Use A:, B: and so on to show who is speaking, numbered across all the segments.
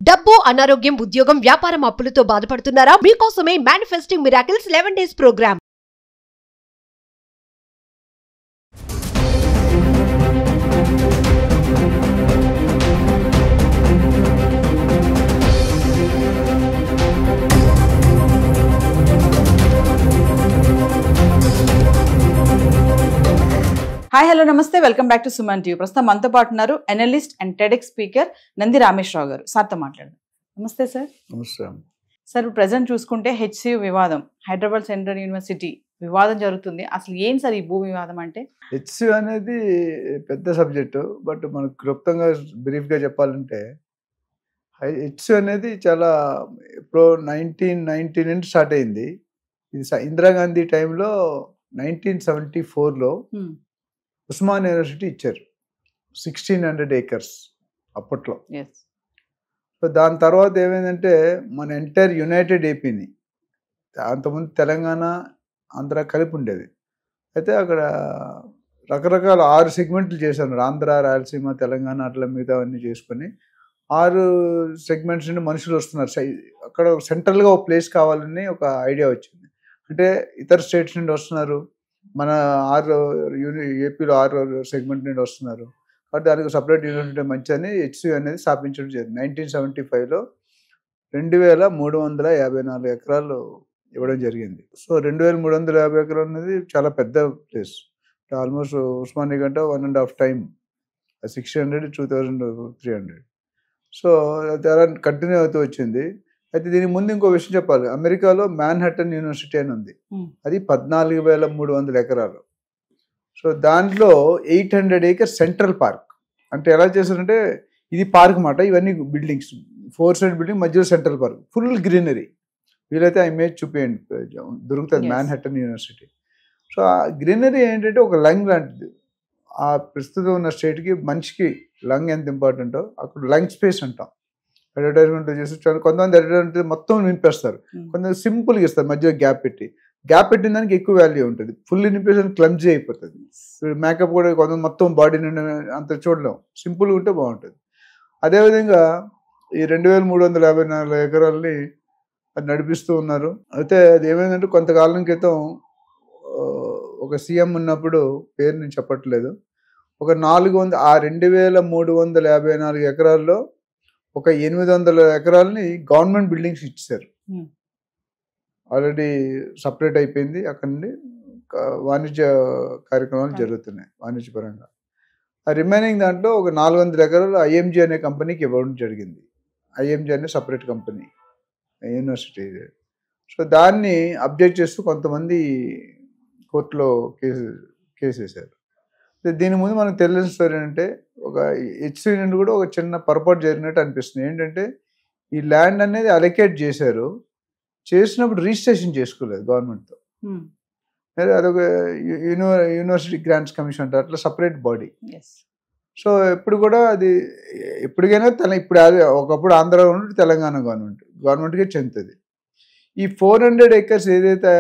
A: డబ్బు, అనారోగ్యం, ఉద్యోగం, వ్యాపారం, అప్పులతో బాధపడుతున్నారా? మీకోసమే manifesting miracles 11 days programme.
B: Hi hello నమస్తే, welcome back to Suman TV. ప్రస్తుతం మనతో పాటు ఉన్నారు analyst and TEDx speaker Nandi Rameshwararao గారు. సార్తో మాట్లాడదాం. నమస్తే సార్.
C: నమస్తే
B: సార్, ప్రజెంట్ చూసుకుంటే HCU వివాదం, హైదరాబాద్ సెంట్రల్ యూనివర్సిటీ వివాదం జరుగుతుంది. అసలు ఏం సార్ ఈ భూ వివాదం అంటే?
C: HCU అనేది పెద్ద సబ్జెక్టు, బట్ మనకు క్లుప్తంగా బ్రీఫ్గా చెప్పాలంటే HCU అనేది చాలా ఇప్పుడు 1990 నుండి స్టార్ట్ అయింది. ఇది ఇందిరాగాంధీ టైంలో 1974లో ఉస్మాన్ యూనివర్సిటీ ఇచ్చారు 1600 acres అప్పట్లో. సో దాని తర్వాత ఏమైందంటే మన ఎంటైర్ యునైటెడ్ ఏపీని, అంతకుముందు తెలంగాణ ఆంధ్ర కలిపి ఉండేది. అయితే అక్కడ రకరకాల 6 సెగ్మెంట్లు చేశారు. ఆంధ్ర, రాయలసీమ, తెలంగాణ అట్లా మిగతావన్నీ చేసుకొని 6 సెగ్మెంట్స్ నుండి మనుషులు వస్తున్నారు. అక్కడ సెంట్రల్గా ఒక ప్లేస్ కావాలని ఒక ఐడియా వచ్చింది. అంటే ఇతర స్టేట్స్ నుండి వస్తున్నారు, మన ఏపీలో 6 సెగ్మెంట్ నుండి వస్తున్నారు, కాబట్టి దానికి సపరేట్ యూనివర్సిటీ మంచి అని HCU అనేది స్థాపించడం జరిగింది. 1975లో 2354 ఎకరాలు ఇవ్వడం జరిగింది. సో 2350 ఎకరాలు అనేది చాలా పెద్ద ప్లేస్. ఆల్మోస్ట్ ఉస్మానియా కంటే 1.5 టైమ్ 600, 2300. సో అలా కంటిన్యూ అవుతూ వచ్చింది. అయితే దీనికి ముందు ఇంకో విషయం చెప్పాలి. అమెరికాలో మ్యాన్హట్టన్ యూనివర్సిటీ అని ఉంది, అది 14,300 ఎకరాలు. సో దాంట్లో 800 acres సెంట్రల్ పార్క్. అంటే ఎలా చేశారంటే ఇది పార్క్ మాట, ఇవన్నీ బిల్డింగ్స్, 4 side బిల్డింగ్, మధ్యలో సెంట్రల్ పార్క్, ఫుల్ గ్రీనరీ. వీలైతే ఆ ఇమేజ్ చూపించండి, దొరుకుతుంది మ్యాన్హట్టన్ యూనివర్సిటీ. సో ఆ గ్రీనరీ ఏంటంటే ఒక లంగ్ లాంటిది. ఆ ప్రస్తుతం ఉన్న స్టేట్కి మనిషికి లంగ్ ఎంత ఇంపార్టెంటో అక్కడ లంగ్ స్పేస్ అంటాం. అడ్వర్టైజ్మెంట్ చేసి కొంతమంది అడ్వర్టైజ్మెంట్ మొత్తం నింపేస్తారు, కొంతమంది సింపుల్గా ఇస్తారు, మధ్యలో గ్యాప్ పెట్టిన దానికి ఎక్కువ వాల్యూ ఉంటుంది. ఫుల్ నింపేసి క్లమ్జీ అయిపోతుంది. మేకప్ కూడా కొంతమంది మొత్తం బాడీ నుండి అంత చూడలేం, సింపుల్గా ఉంటే బాగుంటుంది. అదేవిధంగా ఈ 2354 ఎకరాలని అది నడిపిస్తూ ఉన్నారు. అయితే అది ఏమైందంటే కొంతకాలం క్రితం ఒక సీఎం ఉన్నప్పుడు, పేరు నేను చెప్పట్లేదు, ఒక 2354 ఎకరాల్లో ఒక 800 ఎకరాలని గవర్నమెంట్ బిల్డింగ్స్ ఇచ్చారు. ఆల్రెడీ సపరేట్ అయిపోయింది. అక్కడ నుండి వాణిజ్య కార్యక్రమాలు జరుగుతున్నాయి వాణిజ్యపరంగా. ఆ రిమైనింగ్ దాంట్లో ఒక 400 ఎకరాలు IMG అనే కంపెనీకి ఇవ్వడం జరిగింది. IMG అనే సపరేట్ కంపెనీ యూనివర్సిటీ. సో దాన్ని అబ్జెక్ట్ చేస్తూ కొంతమంది కోర్టులో కేసు వేశారు. దీని ముందు మనకు తెలిసిన స్టోరీ ఏంటంటే, ఒక HCU నుండి కూడా ఒక చిన్న పొరపాటు జరిగినట్టు అనిపిస్తుంది. ఏంటంటే ఈ ల్యాండ్ అనేది అలొకేట్ చేసినప్పుడు రిజిస్ట్రేషన్ చేసుకోలేదు గవర్నమెంట్తో. అదొక యూనివర్సిటీ గ్రాంట్స్ కమిషన్ అంటారు, అట్లా సపరేట్ బాడీ. సో ఎప్పుడు కూడా అది ఎప్పటికైనా ఇప్పుడు అది ఒకప్పుడు ఆంధ్ర గవర్నమెంట్, తెలంగాణ గవర్నమెంట్కే చెందుతుంది. ఈ 400 acres ఏదైతే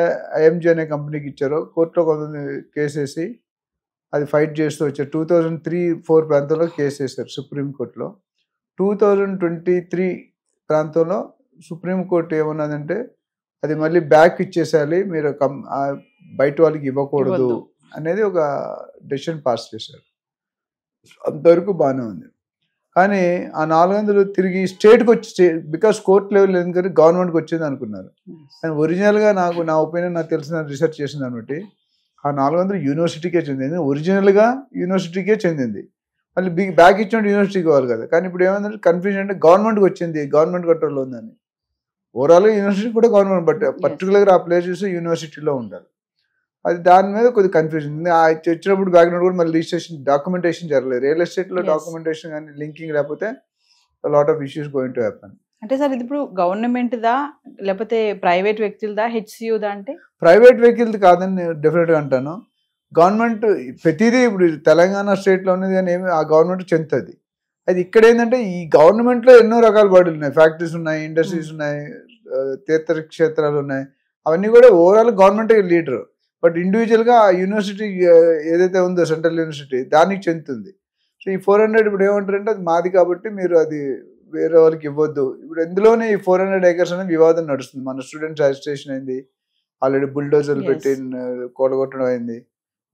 C: IMG అనే కంపెనీకి ఇచ్చారో కోర్టులో కొంతమంది కేసు వేసి అది ఫైట్ చేస్తూ వచ్చారు. 2003-4 ప్రాంతంలో కేసు వేశారు సుప్రీంకోర్టులో. 2023 ప్రాంతంలో సుప్రీంకోర్టు ఏమన్నదంటే అది మళ్ళీ బ్యాక్ ఇచ్చేసేయాలి, మీరు బయట వాళ్ళకి ఇవ్వకూడదు అనేది ఒక డెసిషన్ పాస్ చేశారు. అంతవరకు బాగానే ఉంది. కానీ ఆ 400 తిరిగి స్టేట్కి వచ్చి, బికాస్ కోర్ట్ లెవెల్ ఎందుకంటే గవర్నమెంట్కి వచ్చింది అనుకున్నారు. కానీ ఒరిజినల్గా నా ఒపీనియన్, నాకు తెలిసిన రిసెర్చ్ చేసిన దాన్ని బట్టి ఆ 400 యూనివర్సిటీకే చెందింది, ఒరిజినల్గా యూనివర్సిటీకే చెందింది. మళ్ళీ బ్యాక్ ఇచ్చిన యూనివర్సిటీకి కావాలి కదా. కానీ ఇప్పుడు ఏమైందంటే కన్ఫ్యూజన్ అంటే గవర్నమెంట్కి వచ్చింది, గవర్నమెంట్ కంట్రోల్లో ఉందని. ఓవరాల్గా యూనివర్సిటీ కూడా గవర్నమెంట్, బట్ పర్టికులర్గా ఆ ప్లేసెస్ యూనివర్సిటీలో ఉండాలి. అది దాని మీద కొద్దిగా కన్ఫ్యూజన్ ఉంది. వచ్చినప్పుడు బ్యాక్గ్రౌండ్ కూడా మళ్ళీ రిజిస్ట్రేషన్, డాక్యుమెంటేషన్ జరగలేదు. రియల్ ఎస్టేట్లో డాక్యుమెంటేషన్ కానీ లింకింగ్ లేకపోతే lot of issues going to happen.
B: అంటే సార్ ఇది ఇప్పుడు గవర్నమెంట్దా లేకపోతే ప్రైవేట్ వ్యక్తులదా HCUదా? అంటే
C: ప్రైవేట్ వెహికల్ది కాదని డెఫినెట్గా అంటాను. గవర్నమెంట్ ప్రతిదీ ఇప్పుడు తెలంగాణ స్టేట్లో ఉన్నది కానీ ఏమి ఆ గవర్నమెంట్ చెందుతుంది. అది ఇక్కడ ఏంటంటే ఈ గవర్నమెంట్లో ఎన్నో రకాల బాడీలు ఉన్నాయి, ఫ్యాక్టరీస్ ఉన్నాయి, ఇండస్ట్రీస్ ఉన్నాయి, తీర్థక్షేత్రాలు ఉన్నాయి. అవన్నీ కూడా ఓవరాల్ గవర్నమెంట్ లీడర్. బట్ ఇండివిజువల్గా ఆ యూనివర్సిటీ ఏదైతే ఉందో సెంట్రల్ యూనివర్సిటీ దానికి చెందుతుంది. సో ఈ 400 ఇప్పుడు ఏమంటారంటే అది మాది కాబట్టి మీరు అది వేరే వాళ్ళకి ఇవ్వద్దు. ఇప్పుడు ఎందులోనే ఈ 400 acres అనేది వివాదం నడుస్తుంది. మన స్టూడెంట్స్ అజిటేషన్ అయింది, ఆల్రెడీ బుల్డోజర్లు పెట్టి కూడగొట్టడం అయింది.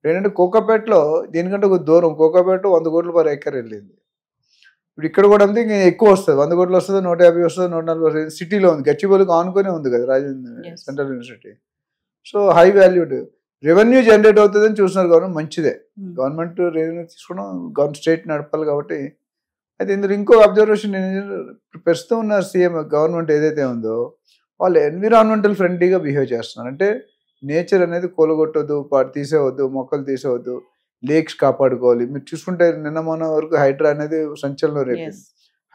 C: ఏంటంటే కోకాపేటలో దీనికంటే ఒక దూరం, కోకాపేట 100 కోట్లు per acre వెళ్ళింది. ఇప్పుడు ఇక్కడ కూడా అంతే, ఇంకా ఎక్కువ వస్తుంది, 100 కోట్లు వస్తుంది, 150 వస్తుంది, 140 వస్తుంది. సిటీలో ఉంది, గచ్చిబౌలికి ఆనుకునే ఉంది కదా Rajendra central university. So high valued revenue generate అవుతుందని చూస్తున్నారు గవర్నమెంట్, మంచిదే. గవర్నమెంట్ రెవెన్యూ తీసుకోవడం స్టేట్ నడపాలి కాబట్టి. అయితే ఇందులో ఇంకో అబ్జర్వేషన్ ప్రస్తుతం ఉన్న సీఎం గవర్నమెంట్ ఏదైతే ఉందో వాళ్ళు ఎన్విరాన్మెంటల్ ఫ్రెండ్లీగా బిహేవ్ చేస్తున్నారు. అంటే నేచర్ అనేది కూలగొట్టొద్దు, తీసేవద్దు, మొక్కలు తీసేవద్దు, లేక్స్ కాపాడుకోవాలి. మీరు చూసుకుంటే నిన్న మొన్న వరకు హైడ్రా అనేది సంచలనం రేపింది.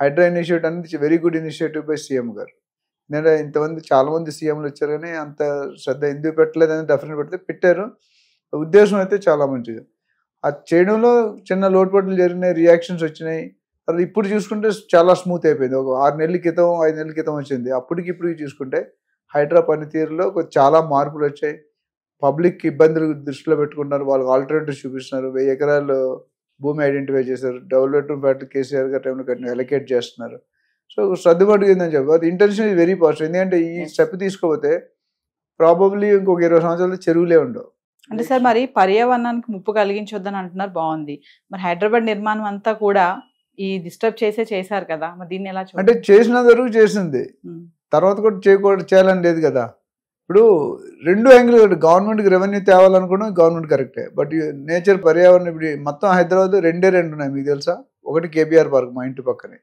C: హైడ్రా ఇనిషియేటివ్ అనేది very good initiative by CM గారు. నేను ఇంతమంది చాలా మంది సీఎంలు వచ్చారు కానీ అంత శ్రద్ధ ఎందుకు పెట్టలేదని డెఫినెట్ పెడితే పెట్టారు. ఉద్దేశం అయితే చాలా మంచిది. అది చేయడంలో చిన్న లోటుపాట్లు జరిగినాయి, రియాక్షన్స్ వచ్చినాయి. అది ఇప్పుడు చూసుకుంటే చాలా స్మూత్ అయిపోయింది. ఒక 6 నెలల క్రితం 5 నెలల క్రితం వచ్చింది, అప్పటికి ఇప్పటికి చూసుకుంటే హైడ్రా పనితీరులో చాలా మార్పులు వచ్చాయి. పబ్లిక్ ఇబ్బందులు దృష్టిలో పెట్టుకుంటున్నారు, వాళ్ళకి ఆల్టర్నేటివ్ చూపిస్తున్నారు. 1000 ఎకరాలు భూమి ఐడెంటిఫై చేశారు, డెవలప్మెంట్ ఫ్యాక్టరీ కేసీఆర్ గారి టైంలో కట్టిన ఎలకేట్ చేస్తున్నారు. సో సర్దుబాటు ఏందని చెప్పి అది ఇంటెన్షన్ ఇస్ వెరీ పాజిటివ్. ఎందుకంటే ఈ స్టెప్ తీసుకోపోతే ప్రాబబ్లీ ఇంకొక 20 సంవత్సరాలు చెరువులే ఉండవు.
B: అంటే సార్ మరి పర్యావరణానికి ముప్పు కలిగించొద్దని అంటున్నారు, బాగుంది. మరి హైదరాబాద్ నిర్మాణం అంతా కూడా ఈ డిస్టర్బ్ చేశారు కదా, మరి దీన్ని ఎలా
C: అంటే చేసిన వరకు చేసింది, తర్వాత కూడా చేయాలని లేదు కదా. ఇప్పుడు 2 యాంగిల్, గవర్నమెంట్కి రెవెన్యూ తేవాలనుకోవడం గవర్నమెంట్ కరెక్టే, బట్ నేచర్ పర్యావరణం ఇప్పుడు మొత్తం హైదరాబాద్ 2 ఉన్నాయి మీకు తెలుసా. ఒకటి కేబీఆర్ పార్క్ మా ఇంటి పక్కనే,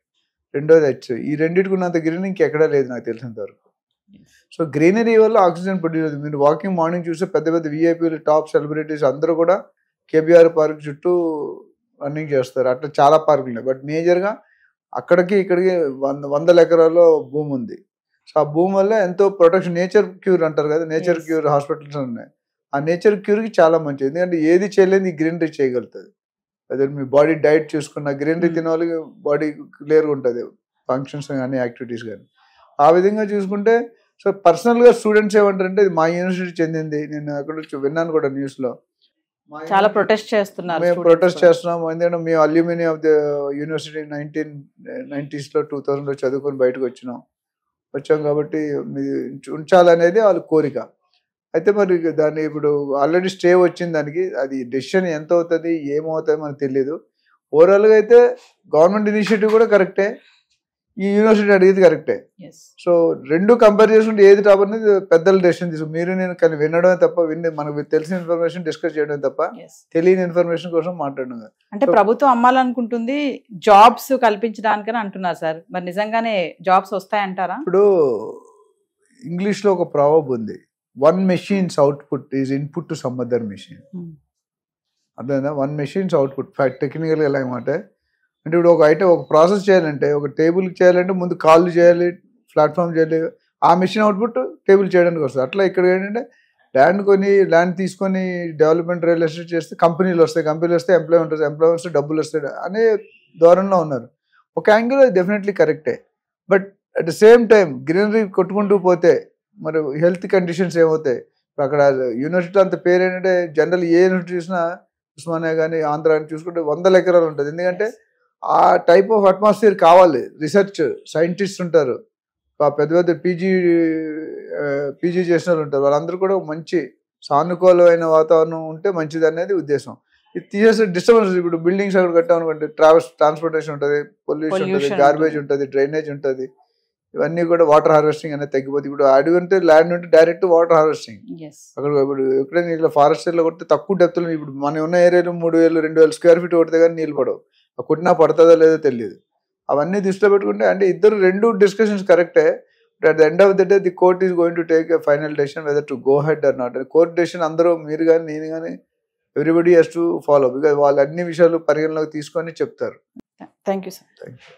C: రెండోది హెచ్. ఈ రెండింటికి ఉన్నంత గ్రీనరీ ఇంకెక్కడా లేదు నాకు తెలిసినంత వరకు. సో గ్రీనరీ వల్ల ఆక్సిజన్ ప్రొడ్యూస్ అవుతుంది. మీరు వాకింగ్ మార్నింగ్ చూస్తే పెద్ద పెద్ద విఐపీలు, టాప్ సెలబ్రిటీస్ అందరూ కూడా కేబీఆర్ పార్క్ చుట్టూ రన్నింగ్ చేస్తారు. అట్లా చాలా పార్కులు ఉన్నాయి, బట్ మేజర్గా అక్కడికి ఇక్కడికి 100 ఎకరాల్లో భూమి ఉంది. సో ఆ భూమి వల్ల ఎంతో ప్రొటెక్షన్, నేచర్ క్యూర్ అంటారు కదా, నేచర్ క్యూర్ హాస్పిటల్స్ ఉన్నాయి. ఆ నేచర్ క్యూర్కి చాలా మంచిది, ఎందుకంటే ఏది చేయలేదు ఈ గ్రీనరీ చేయగలుగుతుంది. అదే మీ బాడీ డైట్ చూసుకున్న గ్రీనరీ తినే వాళ్ళకి బాడీ క్లియర్గా ఉంటుంది, ఫంక్షన్స్ కానీ యాక్టివిటీస్ కానీ. ఆ విధంగా చూసుకుంటే సో పర్సనల్గా స్టూడెంట్స్ ఏమంటారంటే ఇది మా యూనివర్సిటీ చెందింది, నేను అక్కడ విన్నాను కూడా న్యూస్లో,
B: చాలా ప్రొటెస్ట్ చేస్తున్నారు.
C: మేము ప్రొటెస్ట్ చేస్తున్నాము, ఎందుకంటే మేము alumni of the university 1990s 2000 చదువుకొని బయటకు వచ్చాం కాబట్టి ఉంచాలనేది వాళ్ళ కోరిక. అయితే మరి దాన్ని ఇప్పుడు ఆల్రెడీ స్టే వచ్చింది దానికి, అది డెసిషన్ ఎంత అవుతుంది ఏమవుతుంది మనకు తెలియదు. ఓవరాల్గా అయితే గవర్నమెంట్ ఇనిషియేటివ్ కూడా కరెక్టే, ఈ యూనివర్సిటీ అడిగేది కరెక్టే. సో 2 కంపేర్ చేసుకుంటే ఏది టాప్ అనేది పెద్దల డెసిషన్ తీసుకుని మీరు నేను కానీ వినడమే తప్ప, మనకు తెలిసిన ఇన్ఫర్మేషన్ డిస్కస్ చేయడం తప్ప తెలియని ఇన్ఫర్మేషన్ కోసం మాట్లాడడం.
B: అంటే ప్రభుత్వం అమ్మాలనుకుంటుంది జాబ్స్ కల్పించడానికని అంటున్నారు సార్, మరి నిజంగానే జాబ్స్ వస్తాయంటారా?
C: ఇప్పుడు ఇంగ్లీష్లో ఒక ప్రావర్బ్ ఉంది, 1 machine's output is input to some other machine. అర్థమైందా? 1 machine's output టెక్నికల్గా ఎలా అనమాట అంటే ఇప్పుడు ఒక ప్రాసెస్ చేయాలంటే, ఒక టేబుల్ చేయాలంటే ముందు కాళ్ళు చేయాలి, ప్లాట్ఫామ్ చేయాలి, ఆ మెషిన్ అవుట్పుట్ టేబుల్ చేయడానికి వస్తుంది. అట్లా ఇక్కడ ఏంటంటే ల్యాండ్ తీసుకొని డెవలప్మెంట్ రియల్ ఎస్టేట్ చేస్తే కంపెనీలు వస్తాయి, కంపెనీలు వస్తే ఎంప్లాయ్ వస్తే డబ్బులు వస్తాయి అనే ధోరణిలో ఉన్నారు. ఒక యాంగిల్ డెఫినెట్లీ కరెక్టే, but at the same time greenery కొట్టుకుంటూ పోతే మరి హెల్త్ కండిషన్స్ ఏమవుతాయి? అక్కడ యూనివర్సిటీ అంత పేరు ఏంటంటే జనరల్ ఏ యూనివర్సిటీ చూసినా ఉస్మానియా కానీ ఆంధ్ర అని చూసుకుంటే 100 ఎకరాలు ఉంటుంది. ఎందుకంటే ఆ టైప్ ఆఫ్ అట్మాస్ఫియర్ కావాలి, రిసెర్చ్ సైంటిస్ట్ ఉంటారు, పెద్ద పెద్ద పీజీ చేసిన వాళ్ళు ఉంటారు, వాళ్ళందరూ కూడా మంచి సానుకూలమైన వాతావరణం ఉంటే మంచిది అనేది ఉద్దేశం. ఇది తీసేస్తే డిస్టర్బెన్స్, ఇప్పుడు బిల్డింగ్స్ అక్కడ కట్టామనుకోండి ట్రాన్స్పోర్టేషన్ ఉంటుంది, పొల్యూషన్ ఉంటుంది, గార్బేజ్ ఉంటుంది, డ్రైనేజ్ ఉంటుంది, ఇవన్నీ కూడా వాటర్ హార్వెస్టింగ్ అనేది తగ్గిపోతుంది. ఇప్పుడు అడుగు ఉంటే ల్యాండ్ ఉంటే డైరెక్ట్ వాటర్ హార్వెస్టింగ్. అక్కడ ఇప్పుడు ఎక్కడైనా ఇట్లా ఫారెస్ట్ ఏరియాలో కొడితే తక్కువ డెప్త్లో, ఇప్పుడు మన ఉన్న ఏరియాలో 3000-2000 స్క్వేర్ ఫీట్ కొడితే కానీ నీళ్ళు పడవు, కొట్టినా పడుతుందో లేదో తెలియదు. అవన్నీ దృష్టిలో పెట్టుకుంటే అంటే ఇద్దరు 2 డిస్కషన్స్ కరెక్టే, but at the end of the day the court is going to take a final decision whether to go head or not. Court decision అందరూ మీరు కానీ నేను కానీ everybody has to follow, because వాళ్ళు అన్ని విషయాలు పరిగణలోకి తీసుకొని చెప్తారు.
B: Thank you sir.
C: Thank you.